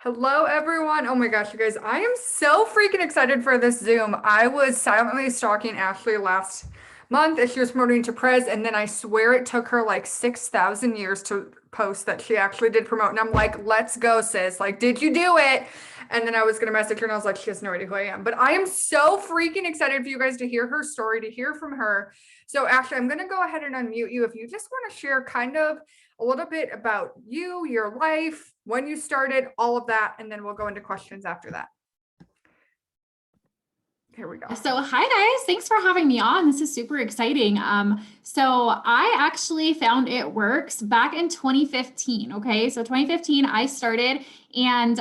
Hello, everyone. Oh my gosh, you guys, I am so freaking excited for this Zoom. I was silently stalking Ashley last month as she was promoting to Prez, and then I swear it took her like 6,000 years to post that she actually did promote. And I'm like, let's go, sis. Like, did you do it? And then I was gonna message her and I was like, she has no idea who I am. But I am so freaking excited for you guys to hear her story, to hear from her. So, Ashley, I'm gonna go ahead and unmute you if you just want to share kind of a little bit about you, your life, when you started, all of that, and then we'll go into questions after that. Here we go. So hi guys, thanks for having me on. This is super exciting. So I actually found It Works back in 2015. Okay, so 2015 I started, and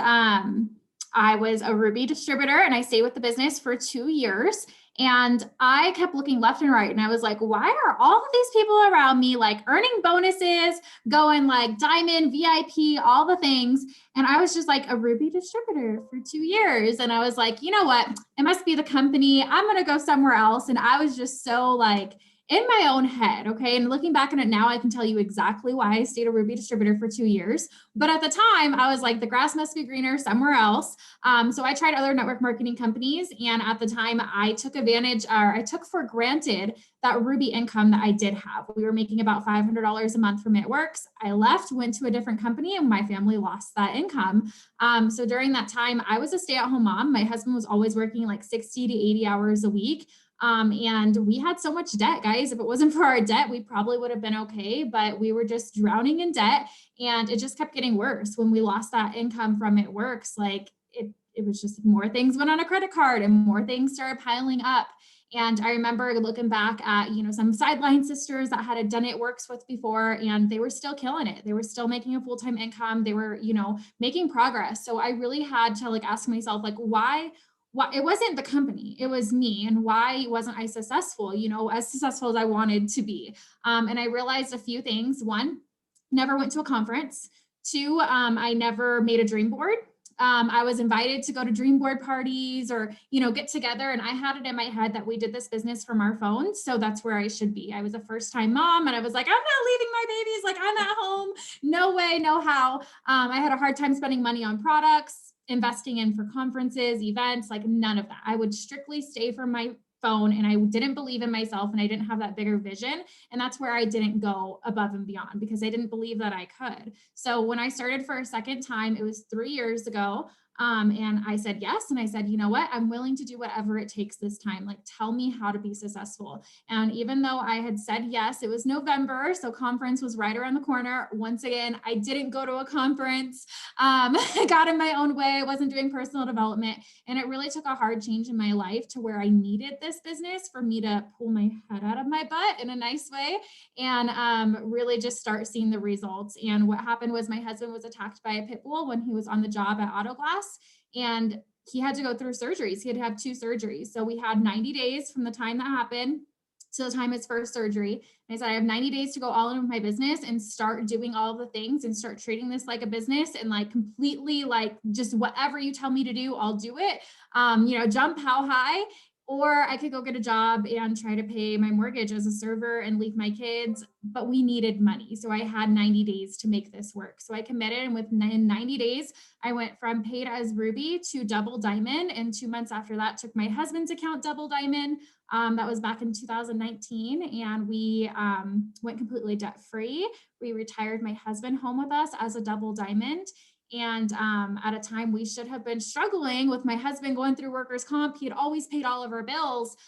I was a Ruby distributor, and I stayed with the business for 2 years. And I kept looking left and right, and I was like, why are all of these people around me like earning bonuses, going like diamond, VIP, all the things? And I was just like a Ruby distributor for 2 years. And I was like, you know what? It must be the company. I'm going to go somewhere else. And I was just so like in my own head. Okay. And looking back on it now, I can tell you exactly why I stayed a Ruby distributor for 2 years. But at the time, I was like, the grass must be greener somewhere else. So I tried other network marketing companies. And at the time, I took advantage, or I took for granted that Ruby income that I did have. We were making about $500 a month from It Works. I left, went to a different company, and my family lost that income. So during that time, I was a stay-at-home mom. My husband was always working like 60 to 80 hours a week. And we had so much debt, guys. If it wasn't for our debt, we probably would have been okay, but we were just drowning in debt, and it just kept getting worse. When we lost that income from It Works, like it was just more things went on a credit card and more things started piling up. And I remember looking back at, some sideline sisters that had done It Works with before, and they were still killing it. They were still making a full-time income. They were, making progress. So I really had to like ask myself, like, why it wasn't the company, it was me. And why wasn't I successful, as successful as I wanted to be? And I realized a few things. One, never went to a conference. Two, I never made a dream board. I was invited to go to dream board parties or, get together. And I had it in my head that we did this business from our phones. So that's where I should be. I was a first time mom, and I was like, I'm not leaving my babies. Like, I'm at home. No way, no how. I had a hard time spending money on products, investing in for conferences, events, like none of that. I would strictly stay from my phone, and I didn't believe in myself, and I didn't have that bigger vision. And that's where I didn't go above and beyond, because I didn't believe that I could. So when I started for a second time, it was 3 years ago. And I said yes. And I said, you know what? I'm willing to do whatever it takes this time. Like, tell me how to be successful. And even though I had said yes, it was November. So conference was right around the corner. Once again, I didn't go to a conference. I got in my own way. I wasn't doing personal development. And it really took a hard change in my life to where I needed this business for me to pull my head out of my butt in a nice way and really just start seeing the results. And what happened was my husband was attacked by a pit bull when he was on the job at Auto Glass, and he had to go through surgeries. He had to have 2 surgeries. So we had 90 days from the time that happened to the time his first surgery. And I said, I have 90 days to go all in with my business and start doing all the things and start treating this like a business, and like completely like just whatever you tell me to do, I'll do it. Jump how high. Or I could go get a job and try to pay my mortgage as a server and leave my kids, but we needed money. So I had 90 days to make this work. So I committed, and within 90 days, I went from paid as Ruby to double diamond. And 2 months after that, took my husband's account double diamond. That was back in 2019. And we went completely debt free. We retired my husband home with us as a double diamond. And at a time we should have been struggling with my husband going through workers' comp. He had always paid all of our bills.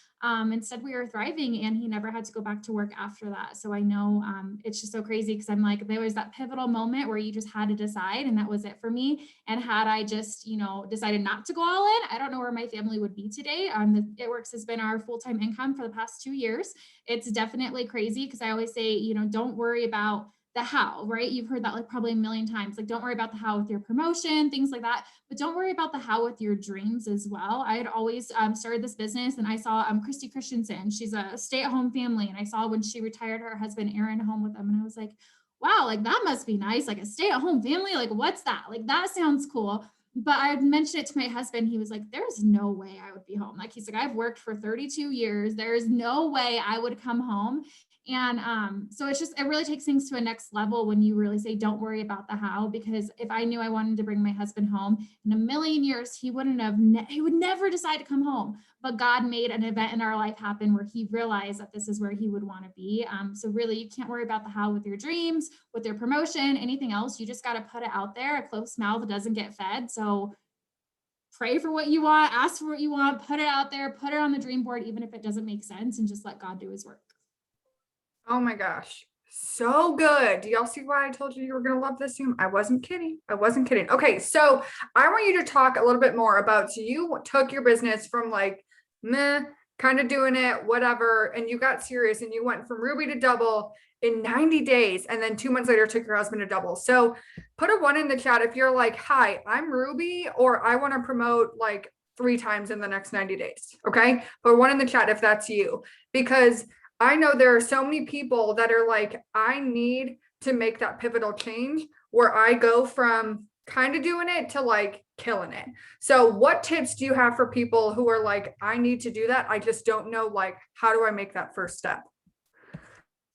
Instead, we were thriving, and he never had to go back to work after that. So I know it's just so crazy, because I'm like, there was that pivotal moment where you just had to decide, and that was it for me. And had I just, decided not to go all in, I don't know where my family would be today. It Works has been our full-time income for the past 2 years. It's definitely crazy, because I always say, don't worry about the how, right? You've heard that like probably a million times. Like, don't worry about the how with your promotion, things like that, but don't worry about the how with your dreams as well. I had always started this business, and I saw Christy Christensen. She's a stay-at-home family, and I saw when she retired her husband Aaron home with them, and I was like, wow, like that must be nice. Like a stay-at-home family, like what's that? Like that sounds cool. But I mentioned it to my husband. He was like, there's no way I would be home. Like, he's like, I've worked for 32 years. There's no way I would come home And so it really takes things to a next level when you really say, don't worry about the how, because if I knew I wanted to bring my husband home in a million years, he would never decide to come home. But God made an event in our life happen where he realized that this is where he would want to be. So really, you can't worry about the how with your dreams, with your promotion, anything else. You just got to put it out there. A closed mouth doesn't get fed. So pray for what you want, ask for what you want, put it out there, put it on the dream board, even if it doesn't make sense, and just let God do his work. Oh my gosh. So good. Do y'all see why I told you were going to love this Zoom? I wasn't kidding. I wasn't kidding. Okay. So I want you to talk a little bit more about, so you took your business from like, meh, kind of doing it, whatever. And you got serious and you went from Ruby to double in 90 days. And then 2 months later took your husband to double. So put a 1 in the chat if you're like, hi, I'm Ruby, or I want to promote like 3 times in the next 90 days. Okay. Put 1 in the chat if that's you, because I know there are so many people that are like, I need to make that pivotal change where I go from kind of doing it to like killing it. So what tips do you have for people who are like, I need to do that, I just don't know, like, how do I make that first step?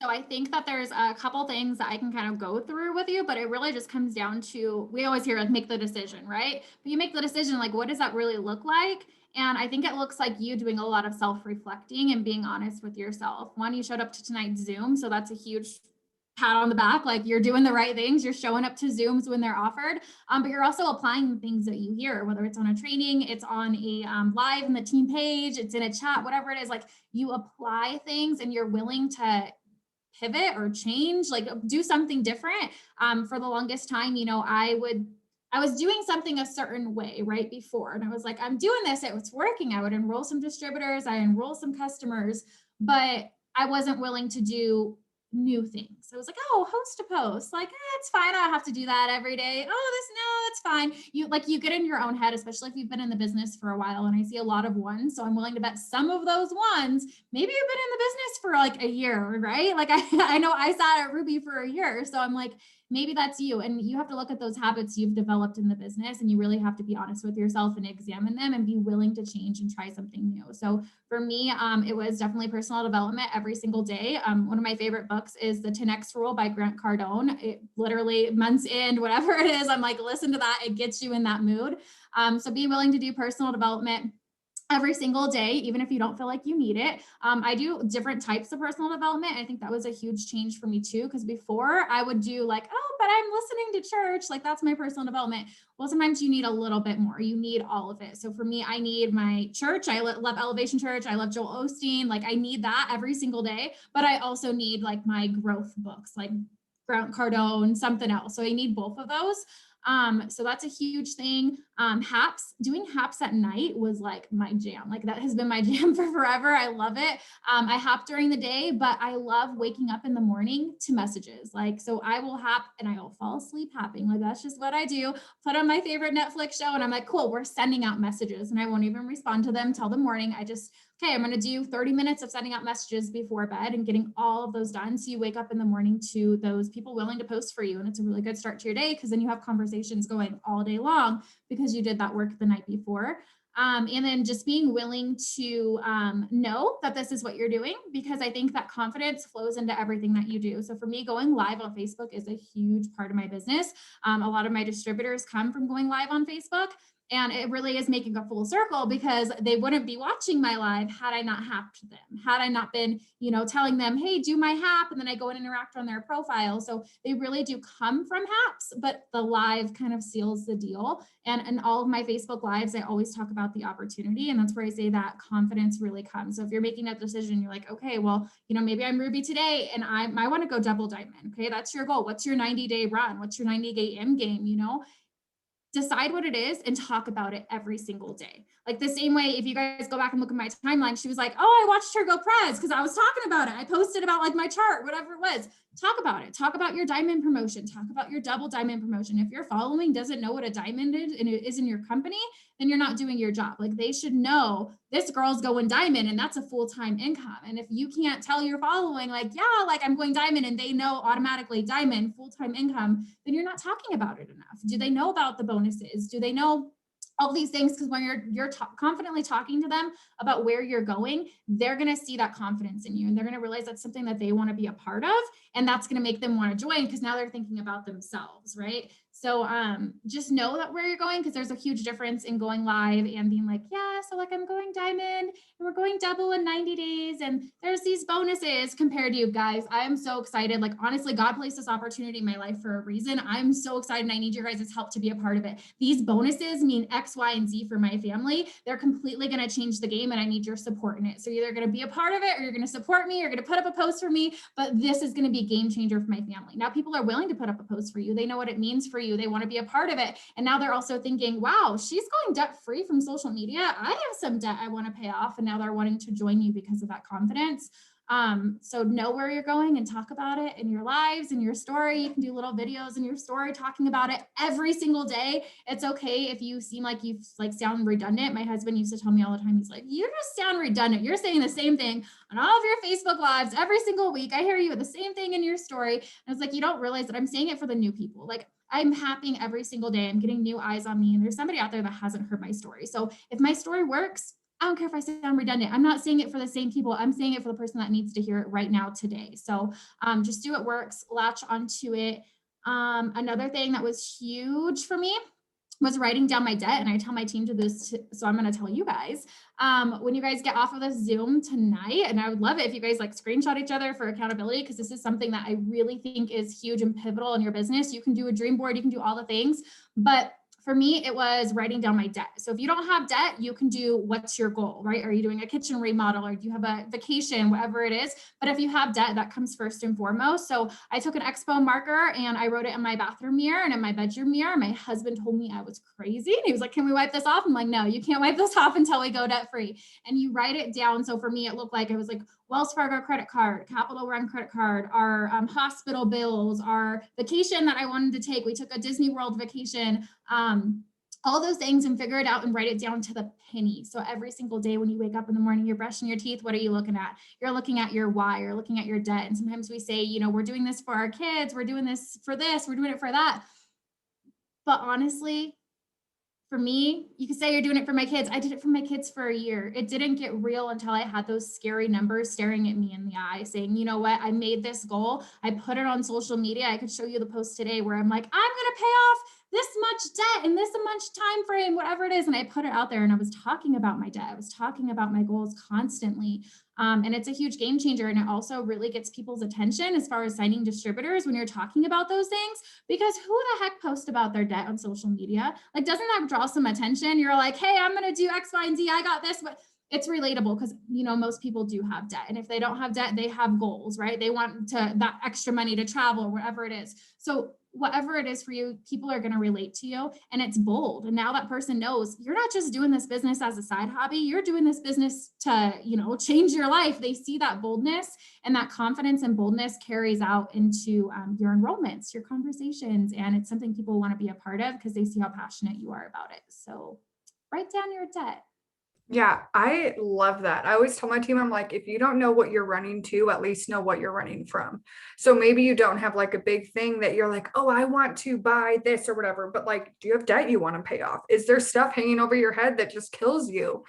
So I think that there's a couple things that I can kind of go through with you, but it really just comes down to, we always hear like make the decision, right? But you make the decision, like, what does that really look like? And I think it looks like you doing a lot of self-reflecting and being honest with yourself. One, you showed up to tonight's Zoom, so that's a huge pat on the back, like you're doing the right things, you're showing up to Zooms when they're offered, but you're also applying the things that you hear, whether it's on a training, it's on a live in the team page, it's in a chat, whatever it is, like you apply things and you're willing to pivot or change, like do something different. For the longest time, I was doing something a certain way right before, and I was like, I'm doing this, it was working. I would enroll some distributors, I enroll some customers, but I wasn't willing to do new things. I was like, oh, host a post, like, it's fine, I don't have to do that every day. Oh, it's fine. You get in your own head, especially if you've been in the business for a while. And I see a lot of ones, so I'm willing to bet some of those ones, maybe you've been in the business for like a year, right? Like I know I sat at Ruby for a year, so I'm like, maybe that's you. And you have to look at those habits you've developed in the business, and you really have to be honest with yourself and examine them and be willing to change and try something new. So for me, it was definitely personal development every single day. One of my favorite books is The 10X Rule by Grant Cardone. It literally months in, whatever it is, I'm like, listen to that. It gets you in that mood. So being willing to do personal development every single day, even if you don't feel like you need it. I do different types of personal development. I think that was a huge change for me too, because before I would do like, oh, but I'm listening to church, like that's my personal development. Well, sometimes you need a little bit more. You need all of it. So for me, I need my church. I love Elevation Church. I love Joel Osteen. Like I need that every single day, but I also need like my growth books, like Grant Cardone, something else. So I need both of those. So that's a huge thing. Doing haps at night was like my jam. Like that has been my jam for forever. I love it. I hap during the day, but I love waking up in the morning to messages. Like, so I will hap and I will fall asleep happing. Like that's just what I do. Put on my favorite Netflix show and I'm like, cool, we're sending out messages, and I won't even respond to them till the morning. Okay, I'm going to do 30 minutes of sending out messages before bed and getting all of those done. So you wake up in the morning to those people willing to post for you. And it's a really good start to your day, because then you have conversations going all day long because you did that work the night before. And then just being willing to know that this is what you're doing, because I think that confidence flows into everything that you do. So for me, going live on Facebook is a huge part of my business. A lot of my distributors come from going live on Facebook. And it really is making a full circle, because they wouldn't be watching my live had I not hacked them, had I not been, telling them, hey, do my hap, and then I go and interact on their profile. So they really do come from haps, but the live kind of seals the deal. And in all of my Facebook lives, I always talk about the opportunity. And that's where I say that confidence really comes. So if you're making that decision, you're like, okay, well, maybe I'm Ruby today and I want to go double diamond. Okay, that's your goal. What's your 90-day run? What's your 90-day end game? Decide what it is and talk about it every single day. Like the same way, if you guys go back and look at my timeline, she was like, oh, I watched her go prez because I was talking about it. I posted about like my chart, whatever it was. Talk about it. Talk about your diamond promotion. Talk about your double diamond promotion. If your following doesn't know what a diamond is and it is in your company, then you're not doing your job. Like they should know this girl's going diamond and that's a full-time income. And if you can't tell your following like, yeah, like I'm going diamond, and they know automatically diamond, full-time income, then you're not talking about it enough. Do they know about the bonuses? Do they know all these things, because when you're confidently talking to them about where you're going, they're going to see that confidence in you, and they're going to realize that's something that they want to be a part of, and that's going to make them want to join, because now they're thinking about themselves, right? So just know that where you're going, because there's a huge difference in going live and being like, yeah, so like I'm going diamond and we're going double in 90 days and there's these bonuses, compared to you guys. I am so excited. Like, honestly, God placed this opportunity in my life for a reason. I'm so excited, and I need your guys' help to be a part of it. These bonuses mean X, Y, and Z for my family. They're completely going to change the game, and I need your support in it. So you're either going to be a part of it, or you're going to support me, or you're going to put up a post for me, but this is going to be a game changer for my family. Now people are willing to put up a post for you. They know what it means for you. They want to be a part of it. And now they're also thinking, wow, she's going debt free from social media. I have some debt I want to pay off. And now they're wanting to join you because of that confidence. So know where you're going and talk about it in your lives, in your story. You can do little videos in your story talking about it every single day. It's okay if you seem like you sound redundant. My husband used to tell me all the time, he's like, you just sound redundant. You're saying the same thing on all of your Facebook lives every single week. I hear you with the same thing in your story. And it's like, you don't realize that I'm saying it for the new people. Like, I'm happening every single day. I'm getting new eyes on me, and there's somebody out there that hasn't heard my story. So if my story works, I don't care if I sound redundant. I'm not saying it for the same people. I'm saying it for the person that needs to hear it right now today. So just do what works, latch onto it. Another thing that was huge for me was writing down my debt. And I tell my team to this, so I'm going to tell you guys, when you guys get off of this Zoom tonight, and I would love it if you guys like screenshot each other for accountability, because this is something that I really think is huge and pivotal in your business. You can do a dream board, you can do all the things, but for me, it was writing down my debt. So if you don't have debt, you can do what's your goal, right? Are you doing a kitchen remodel, or do you have a vacation, whatever it is? But if you have debt, that comes first and foremost. So I took an expo marker and I wrote it in my bathroom mirror and in my bedroom mirror. My husband told me I was crazy. And he was like, can we wipe this off? I'm like, no, you can't wipe this off until we go debt free. And you write it down. So for me, it looked like, it was like Wells Fargo credit card, Capital One credit card, our hospital bills, our vacation that I wanted to take. We took a Disney World vacation, all those things, and figure it out and write it down to the penny. So every single day when you wake up in the morning, you're brushing your teeth, what are you looking at? You're looking at your why, you're looking at your debt. And sometimes we say, you know, we're doing this for our kids, we're doing this, we're doing it for that. But honestly, for me, you could say you're doing it for my kids. I did it for my kids for a year. It didn't get real until I had those scary numbers staring at me in the eye saying, you know what, I made this goal. I put it on social media. I could show you the post today where I'm like, I'm going to pay off this much debt in this much time frame, whatever it is. And I put it out there, and I was talking about my debt. I was talking about my goals constantly. And it's a huge game changer. And it also really gets people's attention as far as signing distributors when you're talking about those things, because who the heck posts about their debt on social media? Like, doesn't that draw some attention? You're like, hey, I'm going to do X, Y, and Z. I got this, but it's relatable because, you know, most people do have debt. And if they don't have debt, they have goals, right? They want that extra money to travel or whatever it is. So whatever it is for you, people are going to relate to you, and it's bold. And now that person knows you're not just doing this business as a side hobby, you're doing this business to, you know, change your life. They see that boldness, and that confidence and boldness carries out into your enrollments, your conversations. And it's something people want to be a part of because they see how passionate you are about it. So write down your debt. Yeah, I love that. I always tell my team, I'm like, if you don't know what you're running to, at least know what you're running from. So maybe you don't have like a big thing that you're like, oh, I want to buy this or whatever, but like, do you have debt you want to pay off? Is there stuff hanging over your head that just kills you?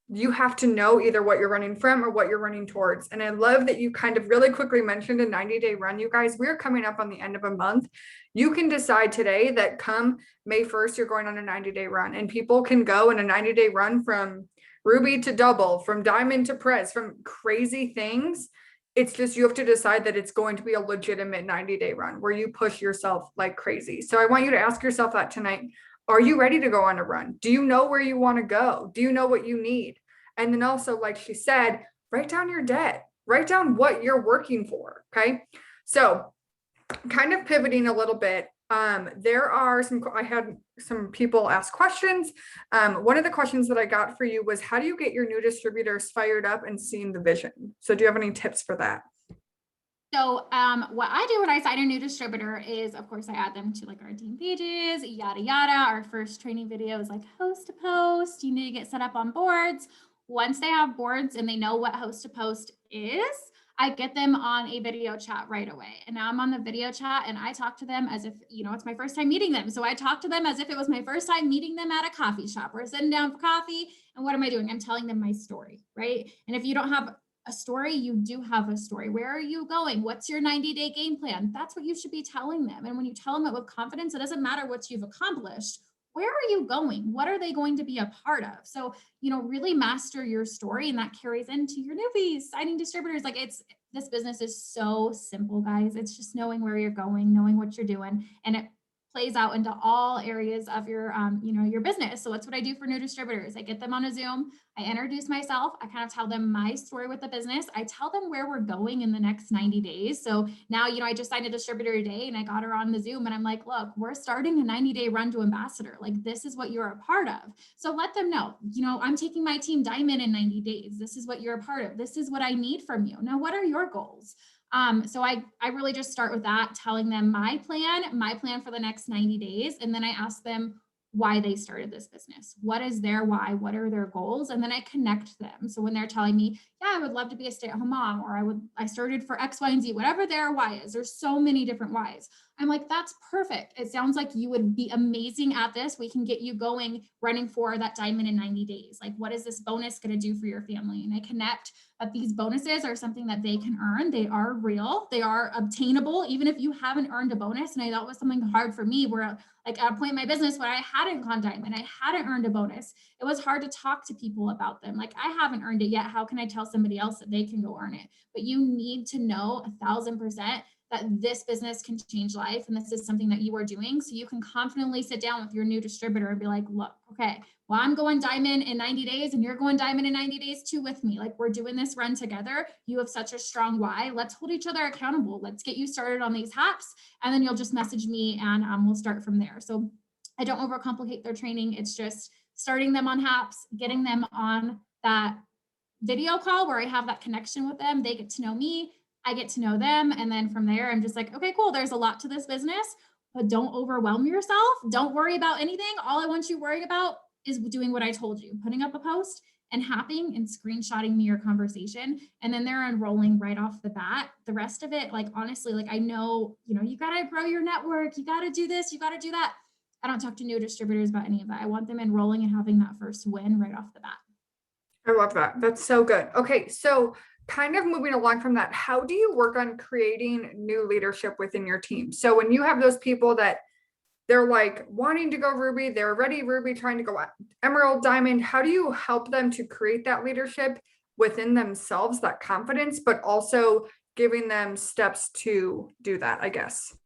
You have to know either what you're running from or what you're running towards. And I love that you kind of really quickly mentioned a 90-day run. You guys, we're coming up on the end of a month. You can decide today that come May 1st, you're going on a 90-day run, and people can go in a 90-day run from Ruby to double, from diamond to press, from crazy things. It's just, you have to decide that it's going to be a legitimate 90-day run where you push yourself like crazy. So I want you to ask yourself that tonight. Are you ready to go on a run? Do you know where you want to go? Do you know what you need? And then also, like she said, write down your debt, write down what you're working for. Okay. So kind of pivoting a little bit. There are I had some people ask questions. One of the questions that I got for you was, how do you get your new distributors fired up and seeing the vision? So do you have any tips for that? So what I do when I sign a new distributor is, of course, I add them to like our team pages, yada, yada. Our first training video is like host to post. You need to get set up on boards. Once they have boards and they know what host to post is, I get them on a video chat right away. And now I'm on the video chat and I talk to them as if, it's my first time meeting them. So I talk to them as if it was my first time meeting them at a coffee shop. We're sitting down for coffee. And what am I doing? I'm telling them my story, right? And if you don't have a story, you do have a story. Where are you going? What's your 90-day game plan? That's what you should be telling them. And when you tell them it with confidence, it doesn't matter what you've accomplished. Where are you going? What are they going to be a part of? So, really master your story, and that carries into your newbies, signing distributors. Like this business is so simple, guys. It's just knowing where you're going, knowing what you're doing, and it plays out into all areas of your, your business. So that's what I do for new distributors. I get them on a Zoom. I introduce myself. I kind of tell them my story with the business. I tell them where we're going in the next 90 days. So now, I just signed a distributor today and I got her on the Zoom and I'm like, look, we're starting a 90-day run to ambassador. Like, this is what you're a part of. So let them know, I'm taking my team diamond in 90 days. This is what you're a part of. This is what I need from you. Now, what are your goals? So I really just start with that, telling them my plan for the next 90 days. And then I ask them why they started this business. What is their why? What are their goals? And then I connect them. So when they're telling me, yeah, I would love to be a stay-at-home mom, or I started for X, Y, and Z, whatever their why is, there's so many different whys. I'm like, that's perfect. It sounds like you would be amazing at this. We can get you going, running for that diamond in 90 days. Like, what is this bonus going to do for your family? And I connect that these bonuses are something that they can earn. They are real. They are obtainable, even if you haven't earned a bonus. And I thought it was something hard for me where, like, at a point in my business when I hadn't gone diamond, I hadn't earned a bonus. It was hard to talk to people about them. Like, I haven't earned it yet. How can I tell somebody else that they can go earn it? But you need to know 1,000% that this business can change life. And this is something that you are doing. So you can confidently sit down with your new distributor and be like, look, okay, well, I'm going diamond in 90 days and you're going diamond in 90 days too with me. Like, we're doing this run together. You have such a strong why. Let's hold each other accountable. Let's get you started on these haps. And then you'll just message me and we'll start from there. So I don't overcomplicate their training. It's just starting them on haps, getting them on that video call where I have that connection with them. They get to know me, I get to know them. And then from there, I'm just like, okay, cool. There's a lot to this business, but don't overwhelm yourself. Don't worry about anything. All I want you worrying about is doing what I told you, putting up a post and happing and screenshotting me your conversation. And then they're enrolling right off the bat. The rest of it, like, honestly, like, I know, you got to grow your network. You got to do this. You got to do that. I don't talk to new distributors about any of that. I want them enrolling and having that first win right off the bat. I love that. That's so good. Okay, so kind of moving along from that, how do you work on creating new leadership within your team? So when you have those people that they're like wanting to go Ruby, they're ready Ruby, trying to go Emerald, Diamond, how do you help them to create that leadership within themselves, that confidence, but also giving them steps to do that, I guess?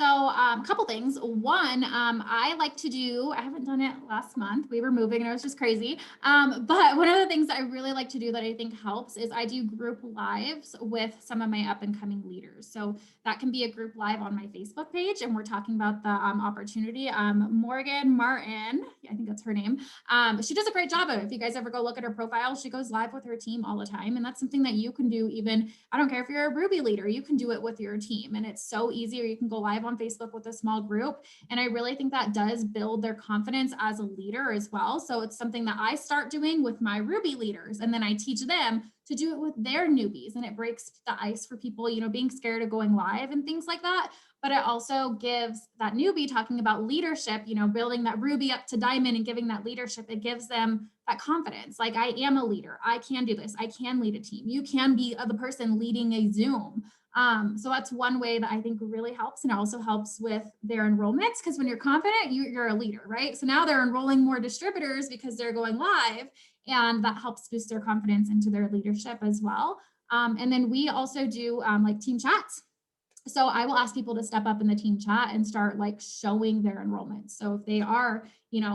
So a couple things. One, I like to do, I haven't done it last month. We were moving and it was just crazy. But one of the things that I really like to do that I think helps is I do group lives with some of my up and coming leaders. So that can be a group live on my Facebook page. And we're talking about the opportunity. Morgan Martin, I think that's her name. She does a great job of it. If you guys ever go look at her profile, she goes live with her team all the time. And that's something that you can do even, I don't care if you're a Ruby leader, you can do it with your team. And it's so easy, or you can go live on Facebook with a small group. And I really think that does build their confidence as a leader as well. So it's something that I start doing with my Ruby leaders, and then I teach them to do it with their newbies. And it breaks the ice for people, being scared of going live and things like that. But it also gives that newbie talking about leadership, building that Ruby up to diamond and giving that leadership. It gives them that confidence. Like, I am a leader. I can do this. I can lead a team. You can be the person leading a Zoom. So that's one way that I think really helps. And it also helps with their enrollments, because when you're confident, you're a leader, right? So now they're enrolling more distributors because they're going live, and that helps boost their confidence into their leadership as well. And then we also do like team chats. So I will ask people to step up in the team chat and start like showing their enrollment. So if they are,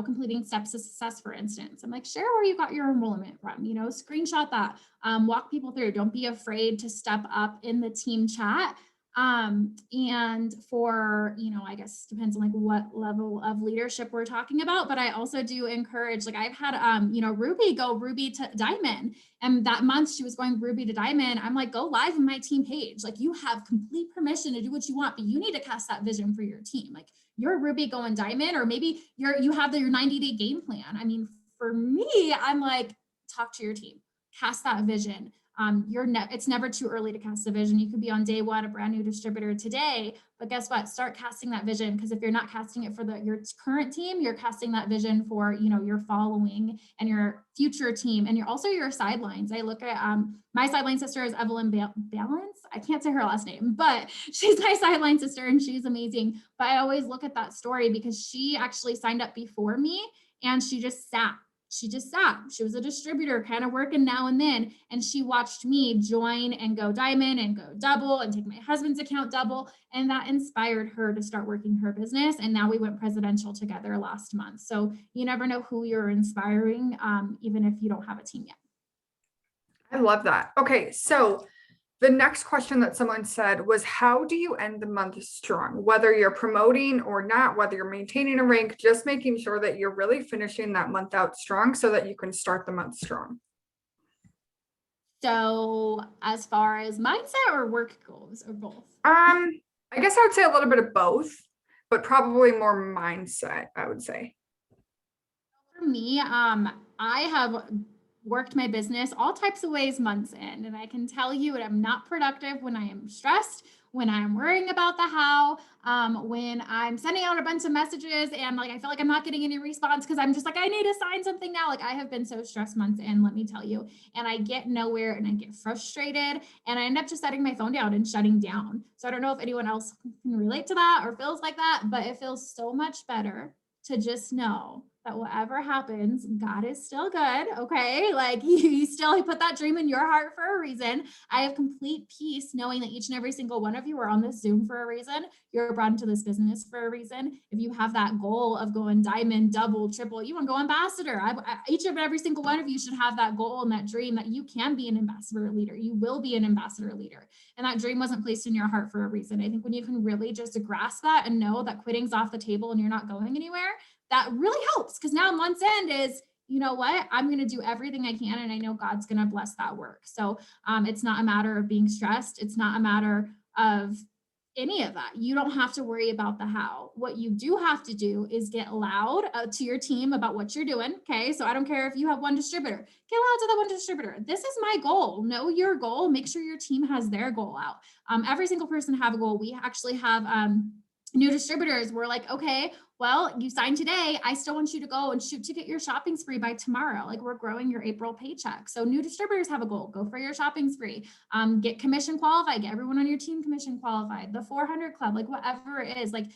completing steps to success, for instance, I'm like, share where you got your enrollment from, screenshot that, walk people through. Don't be afraid to step up in the team chat. And for, I guess depends on like what level of leadership we're talking about, but I also do encourage, like I've had, Ruby go Ruby to Diamond, and that month she was going Ruby to Diamond. I'm like, go live on my team page. Like, you have complete permission to do what you want, but you need to cast that vision for your team. Like, you're Ruby going Diamond, or maybe you have your 90-day game plan. I mean, for me, I'm like, talk to your team, cast that vision. It's never too early to cast a vision. You could be on day one, a brand new distributor today, but guess what? Start casting that vision, because if you're not casting it for your current team, you're casting that vision for, your following and your future team, and you're also your sidelines. I look at my sideline sister is Evelyn Balance. I can't say her last name, but she's my sideline sister and she's amazing. But I always look at that story because she actually signed up before me and she just sat. She was a distributor, kind of working now and then. And she watched me join and go diamond and go double and take my husband's account double. And that inspired her to start working her business. And now we went presidential together last month. So you never know who you're inspiring, even if you don't have a team yet. I love that. Okay, so the next question that someone said was, how do you end the month strong? Whether you're promoting or not, whether you're maintaining a rank, just making sure that you're really finishing that month out strong so that you can start the month strong. So as far as mindset or work goals, or both? I guess I would say a little bit of both, but probably more mindset, I would say. For me, I have worked my business all types of ways months in, and I can tell you that I'm not productive when I am stressed, when I'm worrying about the how, when I'm sending out a bunch of messages and like I feel like I'm not getting any response because I'm just like, I need to sign something now. Like I have been so stressed months in, let me tell you, and I get nowhere and I get frustrated and I end up just setting my phone down and shutting down. So I don't know if anyone else can relate to that or feels like that, but it feels so much better to just know that whatever happens, God is still good. Okay. Like he still put that dream in your heart for a reason. I have complete peace knowing that each and every single one of you are on this Zoom for a reason. You're brought into this business for a reason. If you have that goal of going diamond, double, triple, you want to go ambassador. Each and every single one of you should have that goal and that dream that you can be an ambassador leader. You will be an ambassador leader. And that dream wasn't placed in your heart for a reason. I think when you can really just grasp that and know that quitting's off the table and you're not going anywhere, that really helps, because now month's end is, you know what, I'm going to do everything I can and I know God's going to bless that work. So it's not a matter of being stressed. It's not a matter of any of that. You don't have to worry about the how. What you do have to do is get loud to your team about what you're doing. Okay. So I don't care if you have one distributor, get loud to the one distributor. This is my goal. Know your goal. Make sure your team has their goal out. Every single person have a goal. We actually have new distributors. We're like, okay, well, you signed today. I still want you to go and shoot to get your shopping spree by tomorrow. Like we're growing your April paycheck. So new distributors have a goal. Go for your shopping spree. Get commission qualified. Get everyone on your team commission qualified. The 400 club, like whatever it is, like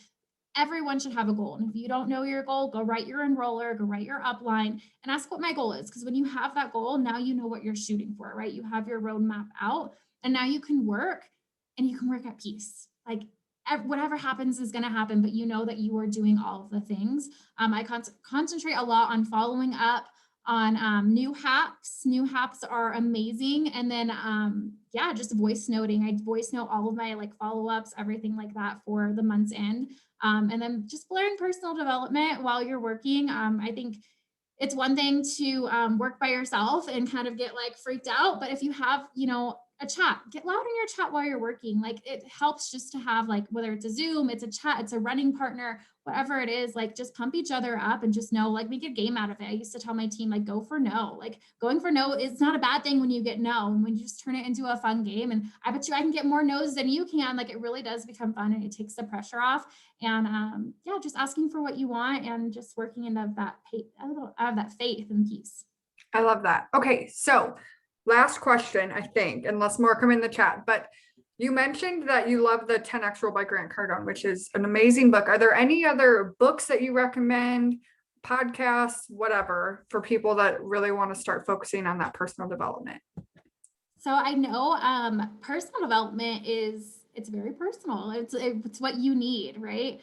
everyone should have a goal. And if you don't know your goal, go write your enroller, go write your upline and ask what my goal is. Because when you have that goal, now you know what you're shooting for, right? You have your roadmap out and now you can work and you can work at peace. Like whatever happens is going to happen, but you know that you are doing all of the things. I concentrate a lot on following up on new hacks. New hacks are amazing. And then, yeah, just voice noting. I voice note all of my like follow-ups, everything like that for the month's end. And then just learn personal development while you're working. I think it's one thing to work by yourself and kind of get like freaked out. But if you have, a chat, get loud in your chat while you're working. Like it helps just to have like, whether it's a Zoom, it's a chat, it's a running partner, whatever it is, like just pump each other up and just know, like make a game out of it. I used to tell my team, like go for no, like going for no is not a bad thing when you get no, and when you just turn it into a fun game. And I bet you I can get more no's than you can. Like it really does become fun and it takes the pressure off. And yeah, just asking for what you want and just working into that faith and peace. I love that. Okay, so last question, I think, unless more come in the chat, but you mentioned that you love the 10X Rule by Grant Cardone, which is an amazing book. Are there any other books that you recommend, podcasts, whatever, for people that really want to start focusing on that personal development? So I know personal development it's very personal. It's what you need, right?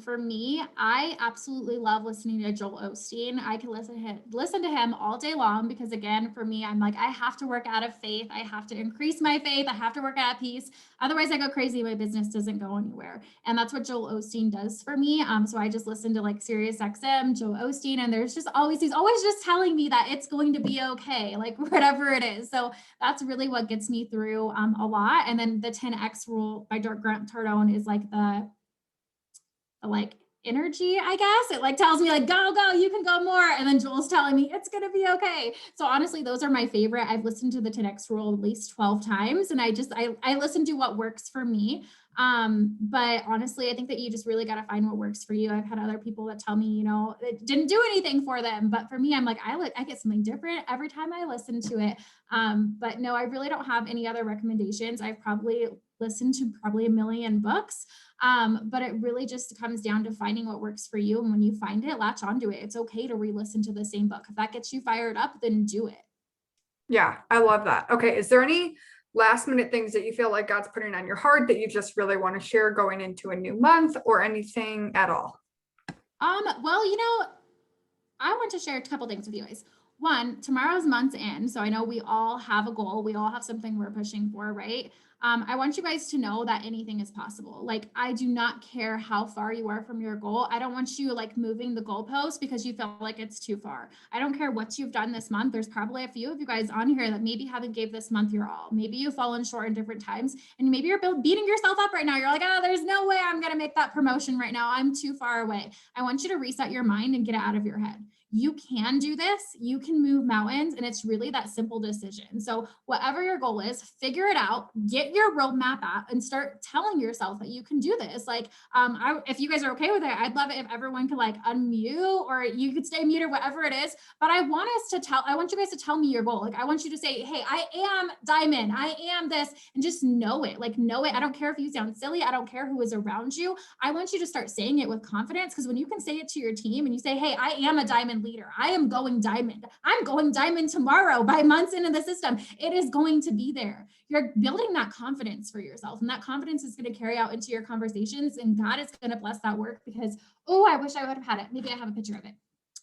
For me, I absolutely love listening to Joel Osteen. I can listen to him all day long because again, for me, I'm like, I have to work out of faith. I have to increase my faith. I have to work out of peace. Otherwise I go crazy. My business doesn't go anywhere. And that's what Joel Osteen does for me. So I just listen to like Sirius XM, Joel Osteen, and he's always just telling me that it's going to be okay, like whatever it is. So that's really what gets me through a lot. And then the 10X Rule by Grant Cardone is like the energy, I guess. It like tells me like, go, go, you can go more. And then Joel's telling me it's going to be okay. So honestly, those are my favorite. I've listened to the 10X rule at least 12 times. And I listen to what works for me. But honestly, I think that you just really got to find what works for you. I've had other people that tell me, you know, it didn't do anything for them. But for me, I'm like, I get something different every time I listen to it. But no, I really don't have any other recommendations. I've probably listened to probably a million books. But it really just comes down to finding what works for you. And when you find it, latch onto it. It's okay to re-listen to the same book. If that gets you fired up, then do it. Yeah, I love that. Okay, is there any last minute things that you feel like God's putting on your heart that you just really want to share going into a new month or anything at all? Well, you know, I want to share a couple things with you guys. One, tomorrow's month's end. So I know we all have a goal. We all have something we're pushing for, right? I want you guys to know that anything is possible. Like, I do not care how far you are from your goal. I don't want you like moving the goalpost because you feel like it's too far. I don't care what you've done this month. There's probably a few of you guys on here that maybe haven't gave this month your all. Maybe you've fallen short in different times and maybe you're beating yourself up right now. You're like, oh, there's no way I'm going to make that promotion right now. I'm too far away. I want you to reset your mind and get it out of your head. You can do this, you can move mountains, and it's really that simple decision. So whatever your goal is, figure it out, get your roadmap out and start telling yourself that you can do this. Like, if you guys are okay with it, I'd love it if everyone could like unmute or you could stay muted, whatever it is. But I want you guys to tell me your goal. Like, I want you to say, hey, I am diamond, I am this, and just know it, like know it. I don't care if you sound silly. I don't care who is around you. I want you to start saying it with confidence, because when you can say it to your team and you say, hey, I am a diamond leader. I am going diamond. I'm going diamond tomorrow by months into the system. It is going to be there. You're building that confidence for yourself, and that confidence is going to carry out into your conversations, and God is going to bless that work because, oh, I wish I would have had it. Maybe I have a picture of it.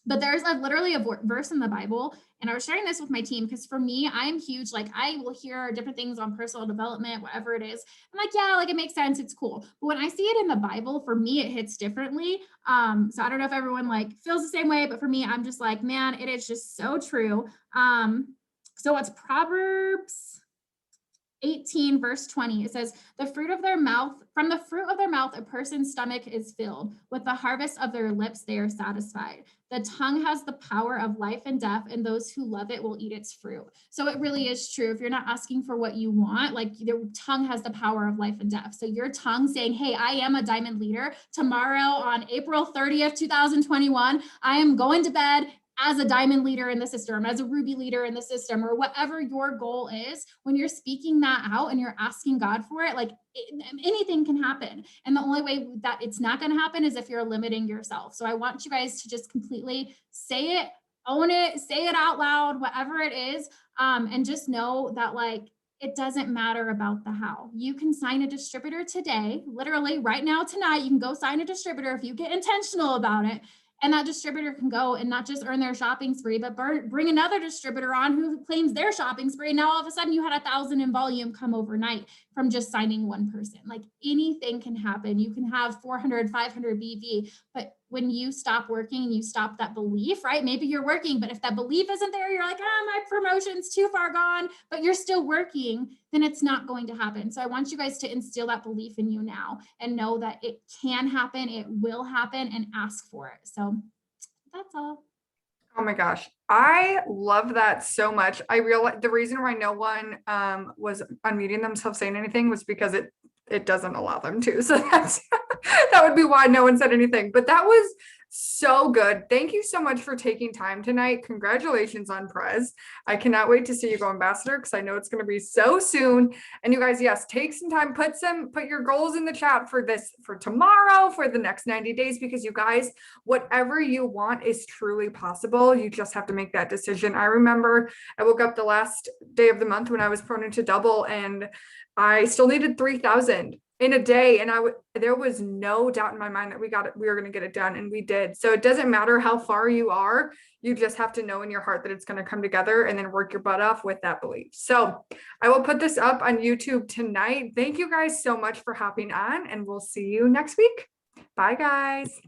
But there's literally a verse in the Bible, and I was sharing this with my team because for me, I'm huge. Like, I will hear different things on personal development, whatever it is. I'm like, yeah, like it makes sense. It's cool. But when I see it in the Bible, for me, it hits differently. So I don't know if everyone like feels the same way, but for me, I'm just like, man, it is just so true. So it's Proverbs 18 verse 20. It says, from the fruit of their mouth a person's stomach is filled, with the harvest of their lips they are satisfied. The tongue has the power of life and death, and those who love it will eat its fruit. So it really is true. If you're not asking for what you want, like, the tongue has the power of life and death. So your tongue saying, hey, I am a diamond leader tomorrow on April 30th 2021, I am going to bed as a diamond leader in the system, as a ruby leader in the system, or whatever your goal is. When you're speaking that out and you're asking God for it, like anything can happen. And the only way that it's not going to happen is if you're limiting yourself. So I want you guys to just completely say it, own it, say it out loud, whatever it is. And just know that, like, it doesn't matter about the how. You can sign a distributor today, literally right now, tonight. You can go sign a distributor if you get intentional about it. And that distributor can go and not just earn their shopping spree, but bring another distributor on who claims their shopping spree. And now all of a sudden you had 1,000 in volume come overnight from just signing one person. Like, anything can happen. You can have 400, 500 BV, but when you stop working and you stop that belief, right? Maybe you're working, but if that belief isn't there, you're like, my promotion's too far gone, but you're still working, then it's not going to happen. So I want you guys to instill that belief in you now and know that it can happen, it will happen, and ask for it. So that's all. Oh my gosh, I love that so much. I realized the reason why no one was unmuting themselves saying anything was because it doesn't allow them to. So that's that would be why no one said anything. But that was so good. Thank you so much for taking time tonight. Congratulations on Prez. I cannot wait to see you go ambassador, because I know it's going to be so soon. And you guys, yes, take some time, put your goals in the chat for tomorrow, for the next 90 days, because you guys, whatever you want is truly possible. You just have to make that decision. I remember I woke up the last day of the month when I was prone to double, and I still needed 3,000 in a day. And there was no doubt in my mind that we were going to get it done. And we did. So it doesn't matter how far you are. You just have to know in your heart that it's going to come together, and then work your butt off with that belief. So I will put this up on YouTube tonight. Thank you guys so much for hopping on, and we'll see you next week. Bye guys.